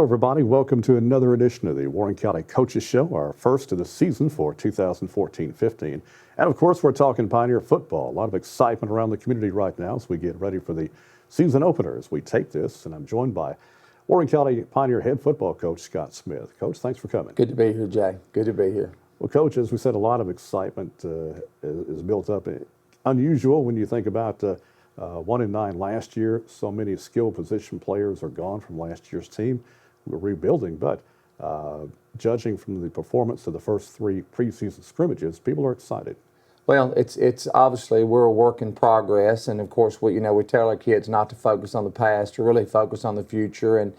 everybody. Welcome to another edition of the Warren County Coaches Show, our first of the season for 2014-15. And of course, we're talking Pioneer football. A lot of excitement around the community right now as we get ready for the season opener as we take this. And I'm joined by Warren County Pioneer head football coach Scott Smith. Coach, thanks for coming. Good to be here, Jay. Good to be here. Well, Coach, as we said, a lot of excitement is built up. Unusual when you think about 1-9 last year. So many skilled position players are gone from last year's team. We're rebuilding, but judging from the performance of the first three preseason scrimmages, people are excited. Well, it's obviously we're a work in progress, and of course we tell our kids not to focus on the past, to really focus on the future. And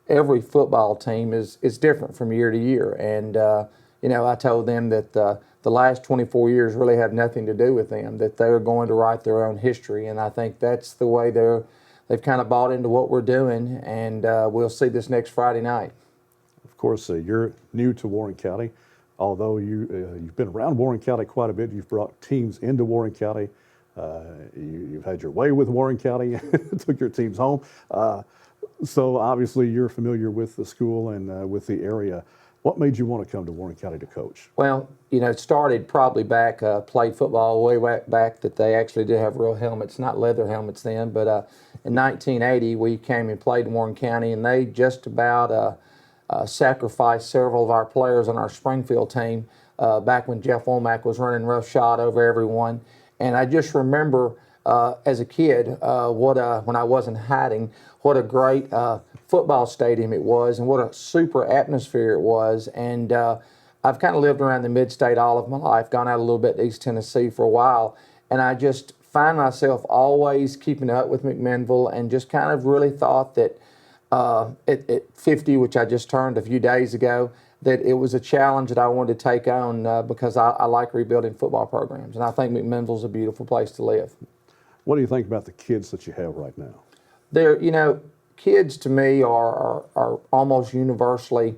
every football team is different from year to year. And I told them that the last 24 years really have nothing to do with them, that they're going to write their own history. And I think that's the way they've kind of bought into what we're doing, and we'll see this next Friday night. Of course, you're new to Warren County. Although you've been around Warren County quite a bit, you've brought teams into Warren County. You've had your way with Warren County, took your teams home. So obviously you're familiar with the school and with the area. What made you want to come to Warren County to coach? Well, it started probably back, played football way back that they actually did have real helmets, not leather helmets then. But in 1980, we came and played in Warren County, and they just about sacrificed several of our players on our Springfield team back when Jeff Womack was running roughshod over everyone. And I just remember as a kid when I wasn't hiding, what a great football stadium it was and what a super atmosphere it was. And I've kind of lived around the mid-state all of my life, gone out a little bit to East Tennessee for a while, and I just find myself always keeping up with McMinnville and just kind of really thought that at 50, which I just turned a few days ago, that it was a challenge that I wanted to take on because I like rebuilding football programs, and I think McMinnville's a beautiful place to live. What do you think about the kids that you have right now? Kids to me are almost universally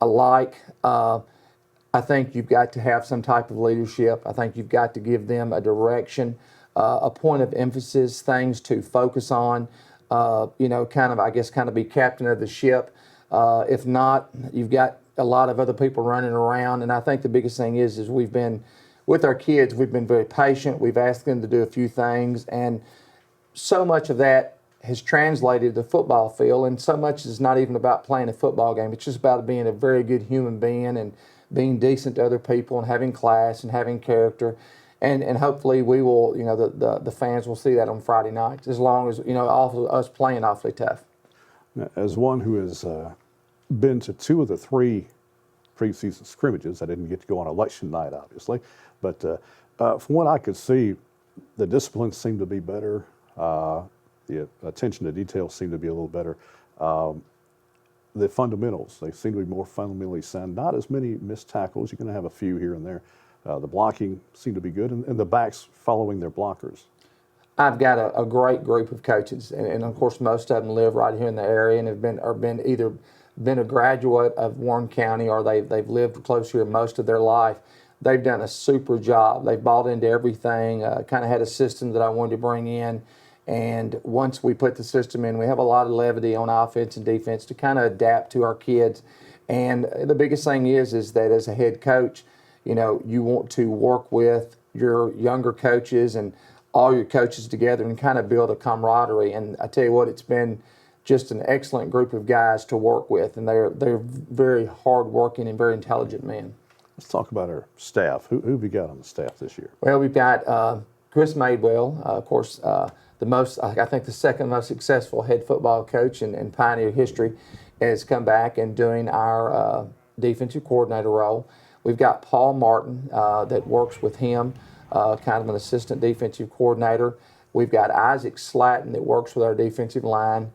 alike. I think you've got to have some type of leadership. I think you've got to give them a direction, a point of emphasis, things to focus on. Kind of be captain of the ship. If not, you've got a lot of other people running around. And I think the biggest thing is we've been, with our kids, we've been very patient. We've asked them to do a few things. And so much of that has translated to the football field. And so much is not even about playing a football game. It's just about being a very good human being and being decent to other people and having class and having character. And hopefully we will, the fans will see that on Friday night, as long as, us playing awfully tough. As one who has been to 2 of the 3 preseason scrimmages, I didn't get to go on election night, obviously, but from what I could see, the disciplines seemed to be better. The attention to detail seemed to be a little better. The fundamentals, they seem to be more fundamentally sound. Not as many missed tackles. You're going to have a few here and there. The blocking seemed to be good, and the backs following their blockers. I've got a great group of coaches, and of course most of them live right here in the area and have been either a graduate of Warren County or they've lived close here most of their life. They've done a super job. They've bought into everything. Kind of had a system that I wanted to bring in, and once we put the system in, we have a lot of levity on offense and defense to kind of adapt to our kids. And the biggest thing is that as a head coach, you want to work with your younger coaches and all your coaches together and kind of build a camaraderie. And I tell you what, it's been just an excellent group of guys to work with, and they're very hardworking and very intelligent men. Let's talk about our staff. Who have you got on the staff this year? Well, we've got Chris Madewell, of course, I think the second most successful head football coach in Pioneer history, has come back and doing our defensive coordinator role. We've got Paul Martin that works with him, kind of an assistant defensive coordinator. We've got Isaac Slatton that works with our defensive line.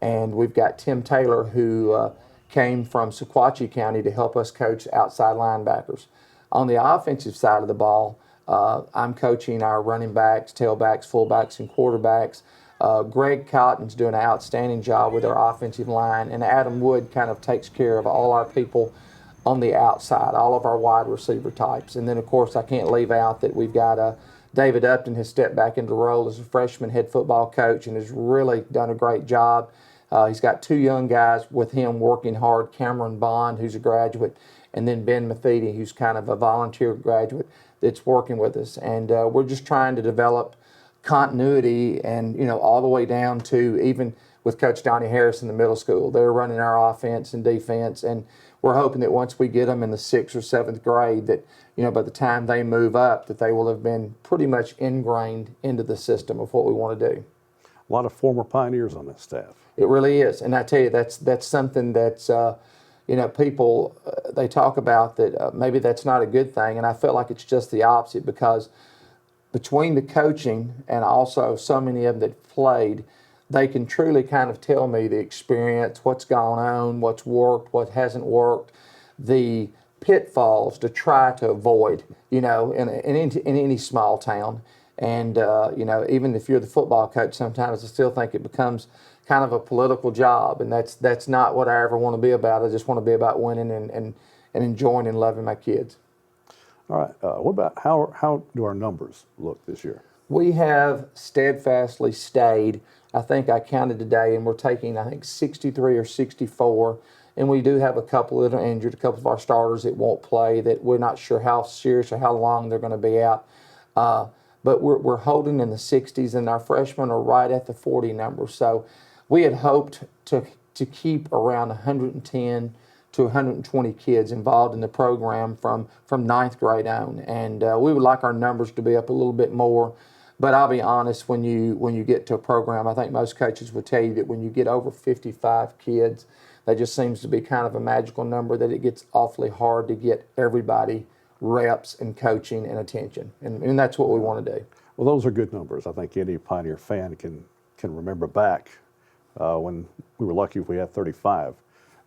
And we've got Tim Taylor who came from Sequatchie County to help us coach outside linebackers. On the offensive side of the ball, I'm coaching our running backs, tailbacks, fullbacks, and quarterbacks. Greg Cotton's doing an outstanding job with our offensive line, and Adam Wood kind of takes care of all our people on the outside, all of our wide receiver types. And then, of course, I can't leave out that we've got David Upton has stepped back into the role as a freshman head football coach and has really done a great job. He's got two young guys with him working hard, Cameron Bond, who's a graduate, and then Ben Matheny, who's kind of a volunteer graduate that's working with us. And we're just trying to develop continuity and, all the way down to even with Coach Donnie Harris in the middle school. They're running our offense and defense, and we're hoping that once we get them in the 6th or 7th grade that, by the time they move up, that they will have been pretty much ingrained into the system of what we want to do. A lot of former Pioneers on that staff. It really is, and I tell you, that's something that's people they talk about that maybe that's not a good thing, and I feel like it's just the opposite, because between the coaching and also so many of them that played, they can truly kind of tell me the experience, what's gone on, what's worked, what hasn't worked, the pitfalls to try to avoid, in any small town. And, even if you're the football coach, sometimes I still think it becomes kind of a political job, and that's not what I ever want to be about. I just want to be about winning and enjoying and loving my kids. All right. What about how do our numbers look this year? We have steadfastly stayed. I think I counted today, and we're taking, 63 or 64. And we do have a couple that are injured, a couple of our starters that won't play, that we're not sure how serious or how long they're going to be out. But we're holding in the 60s, and our freshmen are right at the 40 number. So we had hoped to keep around 110 to 120 kids involved in the program from 9th grade on. And we would like our numbers to be up a little bit more. But I'll be honest, when you get to a program, I think most coaches would tell you that when you get over 55 kids, that just seems to be kind of a magical number, that it gets awfully hard to get everybody reps and coaching and attention. And that's what we want to do. Well, those are good numbers. I think any Pioneer fan can remember back when we were lucky if we had 35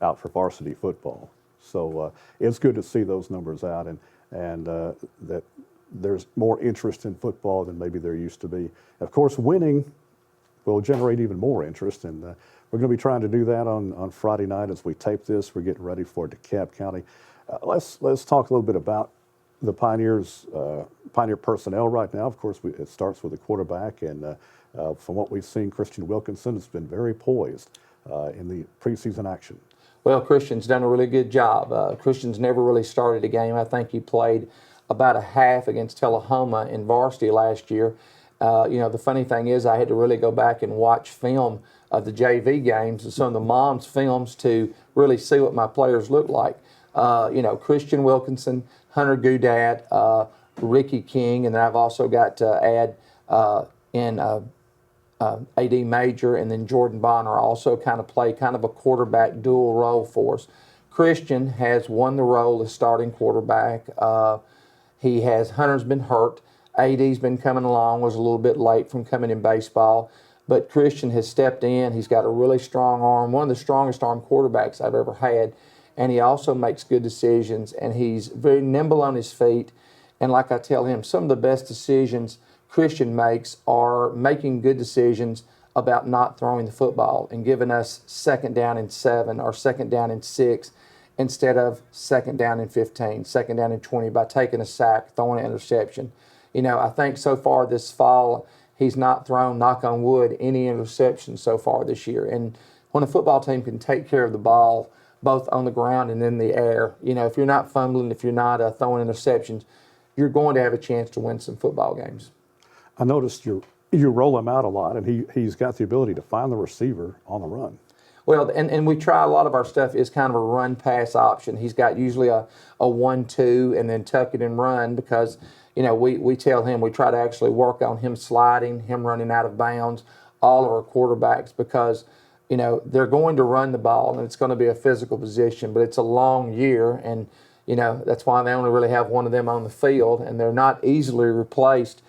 out for varsity football. So it's good to see those numbers out, and that there's more interest in football than maybe there used to be. Of course, winning will generate even more interest, and we're going to be trying to do that on Friday night as we tape this. We're getting ready for DeKalb County. Let's talk a little bit about the Pioneers, Pioneer personnel right now. Of course, it starts with the quarterback, and from what we've seen, Christian Wilkinson has been very poised in the preseason action. Well, Christian's done a really good job. Christian's never really started a game. I think he played about a half against Tullahoma in varsity last year. The funny thing is I had to really go back and watch film of the JV games and some of the moms' films to really see what my players look like. Christian Wilkinson, Hunter Goudat, Ricky King, and then I've also got to add in AD Major, and then Jordan Bonner also kind of play kind of a quarterback dual role for us. Christian has won the role as starting quarterback. Hunter's been hurt. AD's been coming along, was a little bit late from coming in baseball. But Christian has stepped in. He's got a really strong arm, one of the strongest arm quarterbacks I've ever had. And he also makes good decisions, and he's very nimble on his feet. And like I tell him, some of the best decisions Christian makes are making good decisions about not throwing the football and giving us 2nd down and 7 or 2nd down and 6 instead of 2nd down and 15, 2nd down and 20 by taking a sack, throwing an interception. I think so far this fall, he's not thrown, knock on wood, any interceptions so far this year. And when a football team can take care of the ball, both on the ground and in the air, if you're not fumbling, if you're not throwing interceptions, you're going to have a chance to win some football games. I noticed you roll him out a lot, and he's got the ability to find the receiver on the run. Well, and we try, a lot of our stuff is kind of a run-pass option. He's got usually a 1-2 and then tuck it and run, because, we tell him, we try to actually work on him sliding, him running out of bounds, all of our quarterbacks, because, they're going to run the ball, and it's going to be a physical position, but it's a long year, and, that's why they only really have one of them on the field, and they're not easily replaced.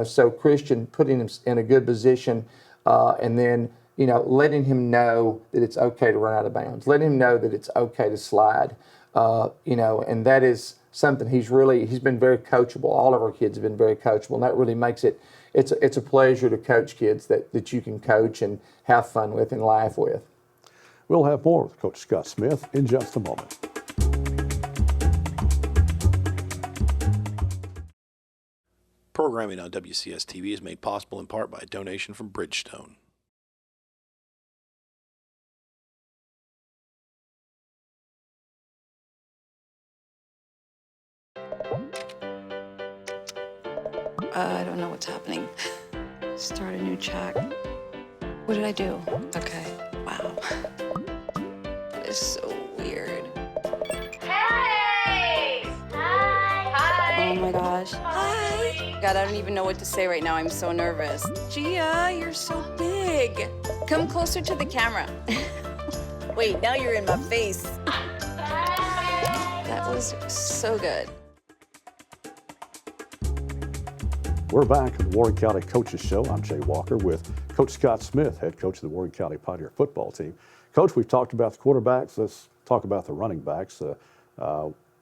So Christian putting him in a good position, and then, letting him know that it's okay to run out of bounds, letting him know that it's okay to slide, and that is something he's been very coachable. All of our kids have been very coachable, and that really makes it's a pleasure to coach kids that you can coach and have fun with and laugh with. We'll have more with Coach Scott Smith in just a moment. Programming on WCS TV is made possible in part by a donation from Bridgestone. I don't know what's happening. Start a new chat. What did I do? Okay. Wow. That is so weird. Hey! Hi! Oh my gosh. Hi. God, I don't even know what to say right now. I'm so nervous. Gia, you're so big. Come closer to the camera. Wait, now you're in my face. That was so good. We're back at the Warren County Coaches Show. I'm Jay Walker with Coach Scott Smith, head coach of the Warren County Pioneer football team. Coach, we've talked about the quarterbacks. Let's talk about the running backs.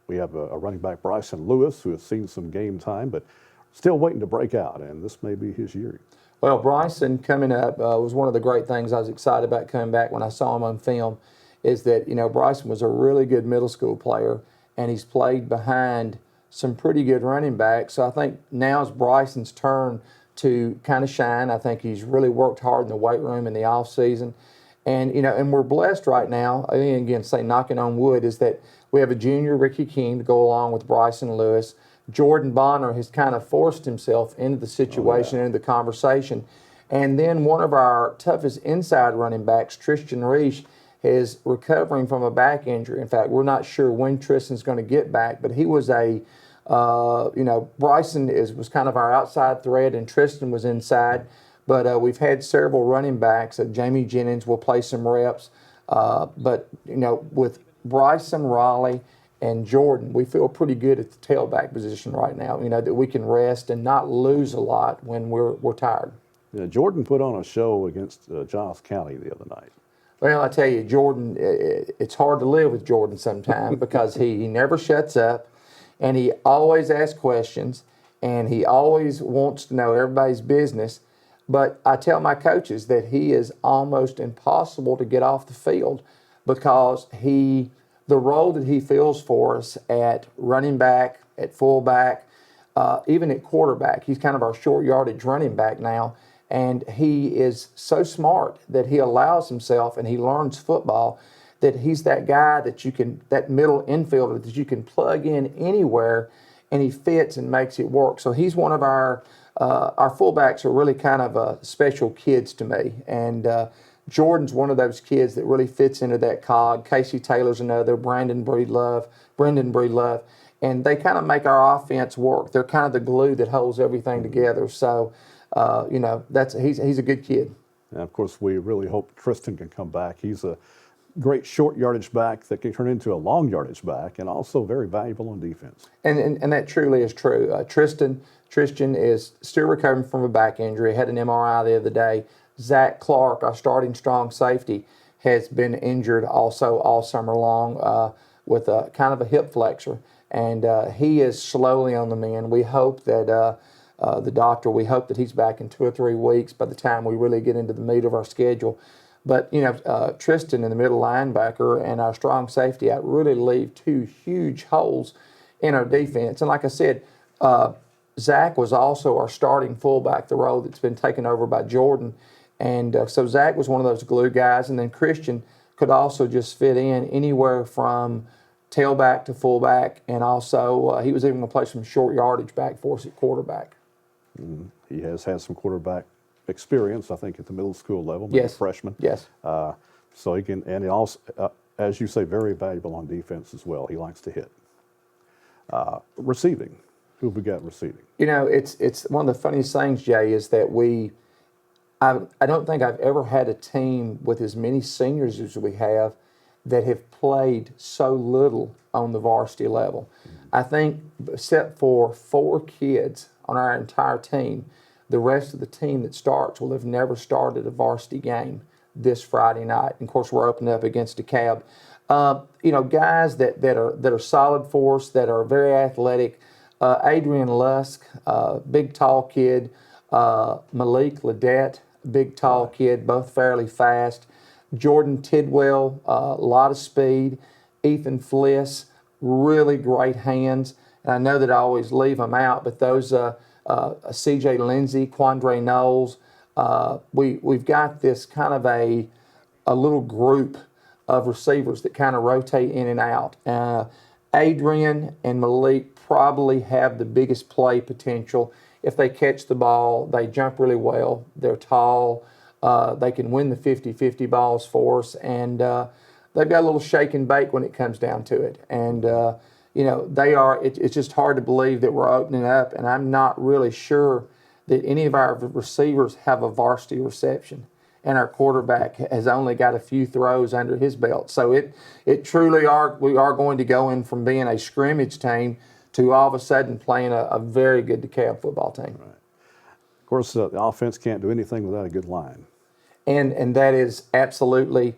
We have a running back, Bryson Lewis, who has seen some game time, but still waiting to break out, and this may be his year. Well, Bryson coming up was one of the great things I was excited about coming back when I saw him on film, is that, Bryson was a really good middle school player, and he's played behind some pretty good running backs. So I think now's Bryson's turn to kind of shine. I think he's really worked hard in the weight room in the off season. And, and we're blessed right now, and again, say knocking on wood, is that we have a junior, Ricky King, to go along with Bryson Lewis. Jordan Bonner has kind of forced himself into the situation, into the conversation. And then one of our toughest inside running backs, Tristan Reich, is recovering from a back injury. In fact, we're not sure when Tristan's going to get back, but he was Bryson was kind of our outside threat, and Tristan was inside. But we've had several running backs. Jamie Jennings will play some reps. But with Bryson, Raleigh, and Jordan, we feel pretty good at the tailback position right now, that we can rest and not lose a lot when we're tired. Yeah, Jordan put on a show against Giles County the other night. Well, I tell you, Jordan, it's hard to live with Jordan sometimes because he never shuts up, and he always asks questions, and he always wants to know everybody's business. But I tell my coaches that he is almost impossible to get off the field because the role that he fills for us at running back, at fullback, even at quarterback, he's kind of our short yardage running back now. And he is so smart that he allows himself, and he learns football, that he's that guy that middle infielder that you can plug in anywhere, and he fits and makes it work. So he's one of our fullbacks are really kind of special kids to me. And Jordan's one of those kids that really fits into that cog. Casey Taylor's another, Brendan Breedlove, and they kind of make our offense work. They're kind of the glue that holds everything together. So, he's a good kid. And of course, we really hope Tristan can come back. He's a great short yardage back that can turn into a long yardage back, and also very valuable on defense. And that truly is true. Tristan is still recovering from a back injury. Had an MRI the other day. Zach Clark, our starting strong safety, has been injured also all summer long with a kind of a hip flexor, and he is slowly on the mend. We hope that we hope that he's back in 2 or 3 weeks by the time we really get into the meat of our schedule. But, Tristan in the middle linebacker and our strong safety really leave 2 huge holes in our defense. And like I said, Zach was also our starting fullback, the role that's been taken over by Jordan. And so Zach was one of those glue guys. And then Christian could also just fit in anywhere from tailback to fullback. And also he was even going to play some short yardage back for us at quarterback. He has had some quarterback experience, I think, at the middle school level, maybe Yes. freshman. Yes. So he can, and he also, as you say, very valuable on defense as well. He likes to hit. Receiving, who have we got receiving? It's one of the funniest things, Jay, is that I don't think I've ever had a team with as many seniors as we have that have played so little on the varsity level. I think, except for 4 kids on our entire team, the rest of the team that starts will have never started a varsity game this Friday night. And of course, we're opening up against DeKalb. Guys that are solid for us, that are very athletic. Adrian Lusk, big tall kid. Malik Ledette, big tall kid, both fairly fast. Jordan Tidwell, a lot of speed. Ethan Fliss, really great hands. And I know that I always leave them out, but those C.J. Lindsay, Quandre Knowles, we've got this kind of a little group of receivers that kind of rotate in and out. Adrian and Malik probably have the biggest play potential if they catch the ball, they jump really well. They're tall. They can win the 50-50 balls for us, and they've got a little shake and bake when it comes down to it. And they are. It's just hard to believe that we're opening up, and I'm not really sure that any of our receivers have a varsity reception, and our quarterback has only got a few throws under his belt. So it truly we are going to go in from being a scrimmage team to all of a sudden playing a very good DeKalb football team. Right. Of course, the offense can't do anything without a good line. And that is absolutely,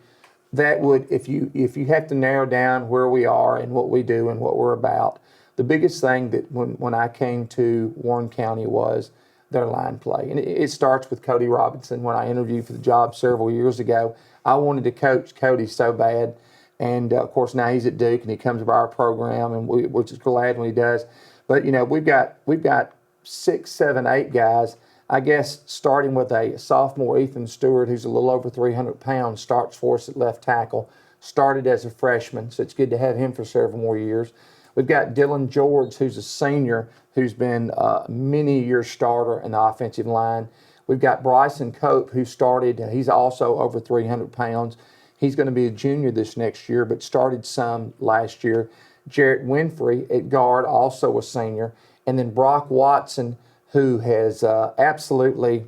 that would, if you have to narrow down where we are and what we do and what we're about, the biggest thing that when I came to Warren County was their line play. And it starts with Cody Robinson. When I interviewed for the job several years ago, I wanted to coach Cody so bad. And, of course, now he's at Duke and he comes to our program, and we're just glad when he does. But, we've got 6, 7, 8 guys, I guess, starting with a sophomore, Ethan Stewart, who's a little over 300 pounds, starts for us at left tackle, started as a freshman, so it's good to have him for several more years. We've got Dylan George, who's a senior, who's been a many-year starter in the offensive line. We've got Bryson Cope, who started. He's also over 300 pounds. He's going to be a junior this next year, but started some last year. Jarrett Winfrey at guard, also a senior. And then Brock Watson, who has absolutely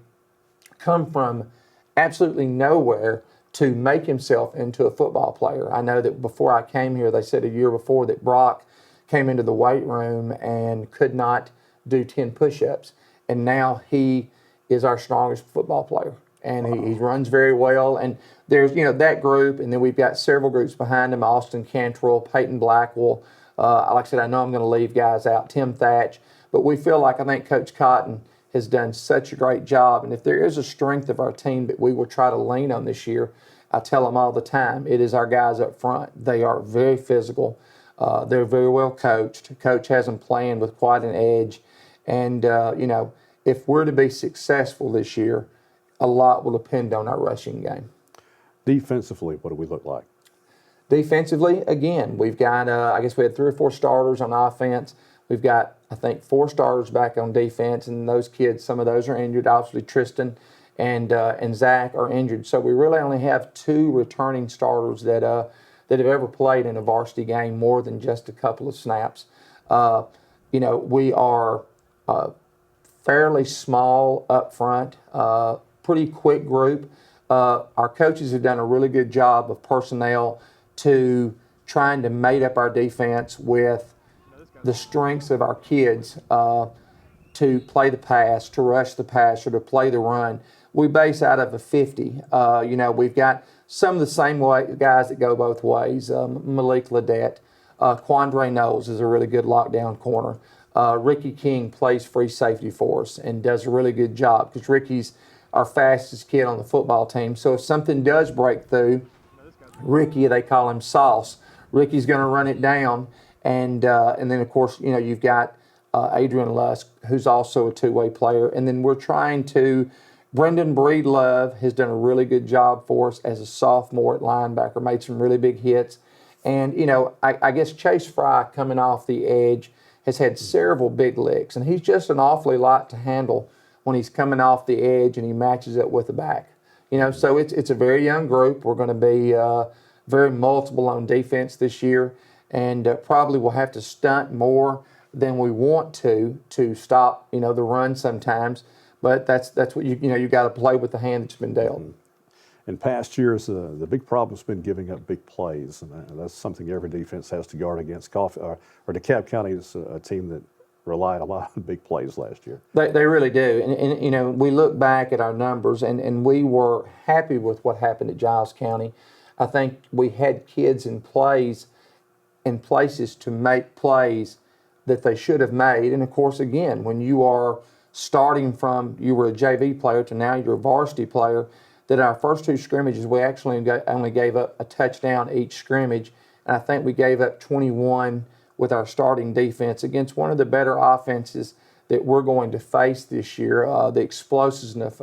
come from absolutely nowhere to make himself into a football player. I know that before I came here, they said a year before that Brock came into the weight room and could not do 10 push-ups. And now he is our strongest football player. And he runs very well. And there's, that group, and then we've got several groups behind him, Austin Cantrell, Peyton Blackwell. Like I said, I know I'm going to leave guys out, Tim Thatch. But we feel like, I think Coach Cotton has done such a great job. And if there is a strength of our team that we will try to lean on this year, I tell them all the time, it is our guys up front. They are very physical. They're very well coached. Coach has them playing with quite an edge. And, if we're to be successful this year, a lot will depend on our rushing game. Defensively, what do we look like? Defensively, again, we've got, I guess we had 3 or 4 starters on offense. We've got, I think, 4 starters back on defense, and those kids, some of those are injured. Obviously, Tristan and Zach are injured. So we really only have 2 returning starters that have ever played in a varsity game more than just a couple of snaps. We are fairly small up front, pretty quick group. Our coaches have done a really good job of personnel to trying to mate up our defense with the strengths of our kids to play the pass, to rush the pass, or to play the run. We base out of a 50. We've got some of the same guys that go both ways. Malik Ledette, Quandre Knowles is a really good lockdown corner. Ricky King plays free safety for us and does a really good job because Ricky's our fastest kid on the football team. So if something does break through, Ricky, they call him Sauce. Ricky's going to run it down. And then, of course, you've got Adrian Lusk, who's also a 2-way player. And then we're trying to Brendan Breedlove has done a really good job for us as a sophomore at linebacker, made some really big hits. And, I guess Chase Fry coming off the edge has had several big licks, and he's just an awfully lot to handle when he's coming off the edge and he matches it with the back. So it's a very young group. We're going to be very multiple on defense this year, and probably will have to stunt more than we want to stop, the run sometimes. But that's what you got to play with the hand that's been dealt. In past years, the big problem's been giving up big plays, and that's something every defense has to guard against. DeKalb County is a team that relied a lot on big plays last year. They really do, and we look back at our numbers, and we were happy with what happened at Giles County. I think we had kids in places to make plays that they should have made, and of course, again, when you are starting from you were a JV player to now you're a varsity player. That our first 2 scrimmages, we actually only gave up a touchdown each scrimmage, and I think we gave up 21 with our starting defense against one of the better offenses that we're going to face this year, the explosiveness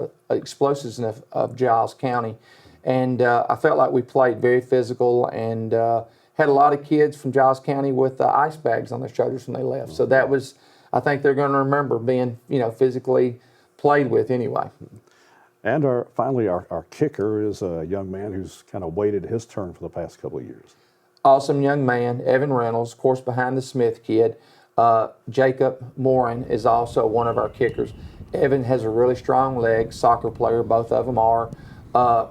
of Giles County. And I felt like we played very physical and had a lot of kids from Giles County with ice bags on their shoulders when they left. So that was I think they're going to remember being, physically played with anyway. And finally, our kicker is a young man who's kind of waited his turn for the past couple of years. Awesome young man, Evan Reynolds, of course, behind the Smith kid. Jacob Morin is also one of our kickers. Evan has a really strong leg, soccer player, both of them are.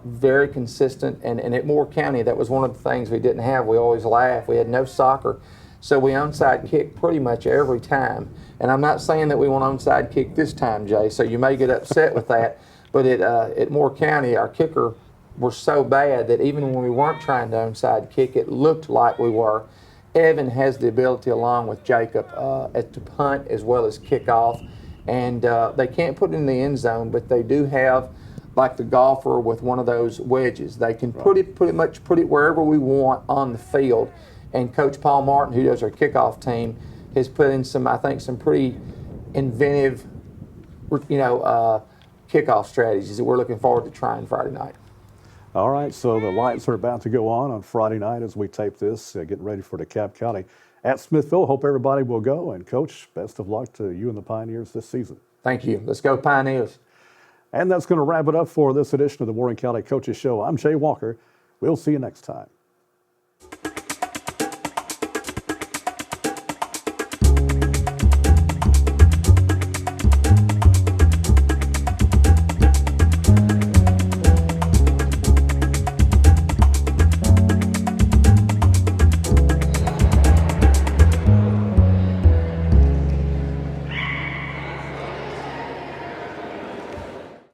Very consistent, and at Moore County, that was one of the things we didn't have. We always laugh. We had no soccer, so we onside kick pretty much every time. And I'm not saying that we want onside kick this time, Jay, so you may get upset with that. But at Moore County, our kicker were so bad that even when we weren't trying to onside kick, it looked like we were. Evan has the ability, along with Jacob, to punt as well as kick off. And they can't put it in the end zone, but they do have, like the golfer with one of those wedges. They can put it wherever we want on the field. And Coach Paul Martin, who does our kickoff team, has put in some pretty inventive, kickoff strategies that we're looking forward to trying Friday night. All right, so the lights are about to go on Friday night as we tape this, getting ready for DeKalb County at Smithville. Hope everybody will go. And, Coach, best of luck to you and the Pioneers this season. Thank you. Let's go Pioneers. And that's going to wrap it up for this edition of the Warren County Coaches Show. I'm Jay Walker. We'll see you next time.